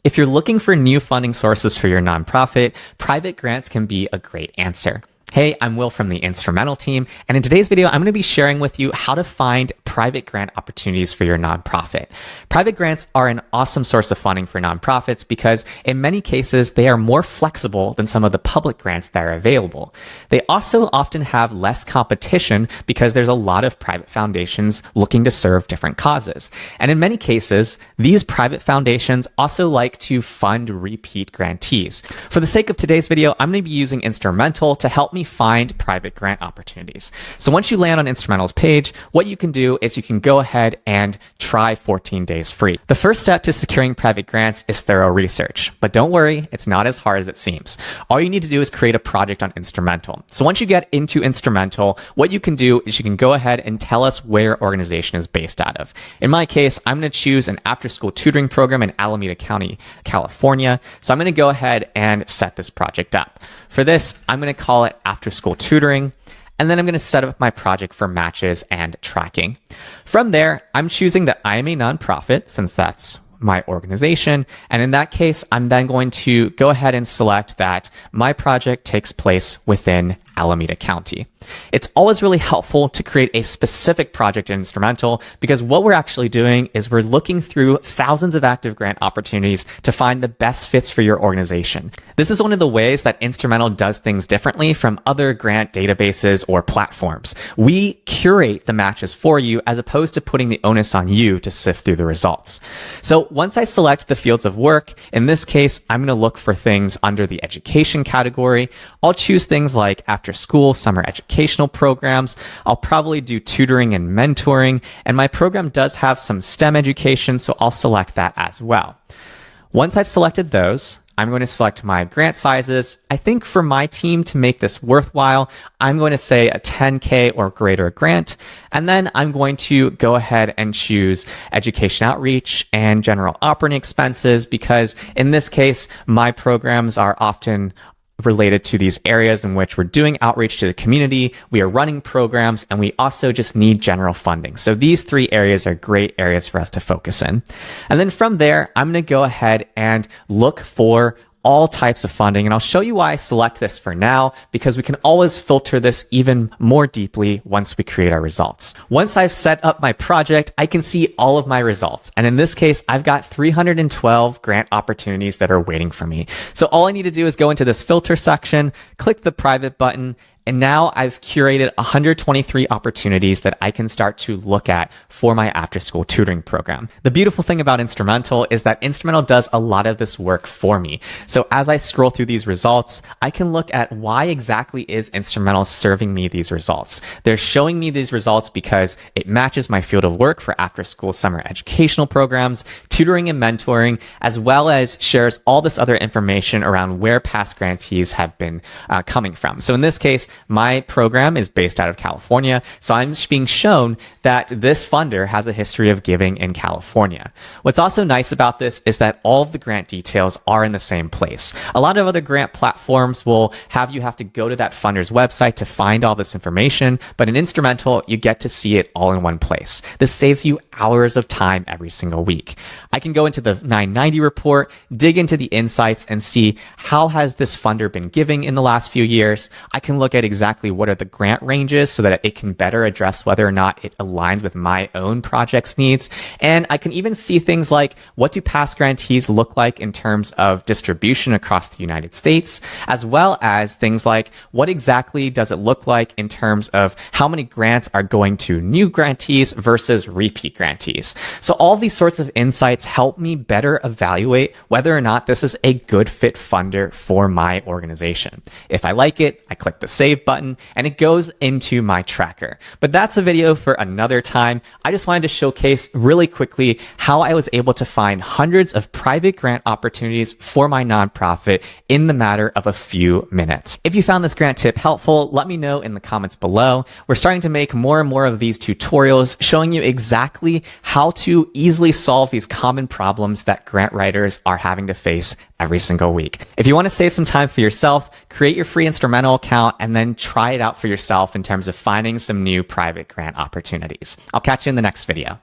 If you're looking for new funding sources for your nonprofit, private grants can be a great answer. Hey, I'm Will from the Instrumentl team, and in today's video, I'm going to be sharing with you how to find private grant opportunities for your nonprofit. Private grants are an awesome source of funding for nonprofits because in many cases, they are more flexible than some of the public grants that are available. They also often have less competition because there's a lot of private foundations looking to serve different causes. And in many cases, these private foundations also like to fund repeat grantees. For the sake of today's video, I'm going to be using Instrumentl to help me find private grant opportunities. So once you land on Instrumentl's page, what you can do is you can go ahead and try 14 days free. The first step to securing private grants is thorough research, but don't worry, it's not as hard as it seems. All you need to do is create a project on Instrumentl. So once you get into Instrumentl, what you can do is you can go ahead and tell us where your organization is based out of. In my case, I'm going to choose an after-school tutoring program in Alameda County, California. So I'm going to go ahead and set this project up. For this, I'm going to call it After School Tutoring, and then I'm going to set up my project for matches and tracking. From there, I'm choosing that I am a nonprofit since that's my organization. And in that case, I'm then going to go ahead and select that my project takes place within Alameda County. It's always really helpful to create a specific project in Instrumentl because what we're actually doing is we're looking through thousands of active grant opportunities to find the best fits for your organization. This is one of the ways that Instrumentl does things differently from other grant databases or platforms. We curate the matches for you as opposed to putting the onus on you to sift through the results. So once I select the fields of work, in this case, I'm going to look for things under the education category. I'll choose things like after school, summer educational programs. I'll probably do tutoring and mentoring, and my program does have some STEM education, so I'll select that as well. Once I've selected those, I'm going to select my grant sizes. I think for my team to make this worthwhile, I'm going to say a 10K or greater grant, and then I'm going to go ahead and choose education outreach and general operating expenses because in this case, my programs are often related to these areas in which we're doing outreach to the community, we are running programs, and we also just need general funding. So these three areas are great areas for us to focus in. And then from there, I'm going to go ahead and look for all types of funding. And I'll show you why I select this for now, because we can always filter this even more deeply once we create our results. Once I've set up my project, I can see all of my results. And in this case, I've got 312 grant opportunities that are waiting for me. So all I need to do is go into this filter section, click the private button, and now I've curated 123 opportunities that I can start to look at for my after-school tutoring program. The beautiful thing about Instrumentl is that Instrumentl does a lot of this work for me. So as I scroll through these results, I can look at why exactly is Instrumentl serving me these results. They're showing me these results because it matches my field of work for after-school summer educational programs, tutoring and mentoring, as well as shares all this other information around where past grantees have been coming from. So in this case, my program is based out of California, so I'm being shown that this funder has a history of giving in California. What's also nice about this is that all of the grant details are in the same place. A lot of other grant platforms will have you have to go to that funder's website to find all this information, but in Instrumentl, you get to see it all in one place. This saves you hours of time every single week. I can go into the 990 report, dig into the insights, and see how has this funder been giving in the last few years. I can look at exactly what are the grant ranges so that it can better address whether or not it aligns with my own project's needs. And I can even see things like what do past grantees look like in terms of distribution across the United States, as well as things like what exactly does it look like in terms of how many grants are going to new grantees versus repeat grantees. So all these sorts of insights help me better evaluate whether or not this is a good fit funder for my organization. If I like it, I click the save button and it goes into my tracker. But that's a video for another time. I just wanted to showcase really quickly how I was able to find hundreds of private grant opportunities for my nonprofit in the matter of a few minutes. If you found this grant tip helpful, let me know in the comments below. We're starting to make more and more of these tutorials showing you exactly how to easily solve these common problems that grant writers are having to face every single week. If you want to save some time for yourself, create your free Instrumentl account and then try it out for yourself in terms of finding some new private grant opportunities. I'll catch you in the next video.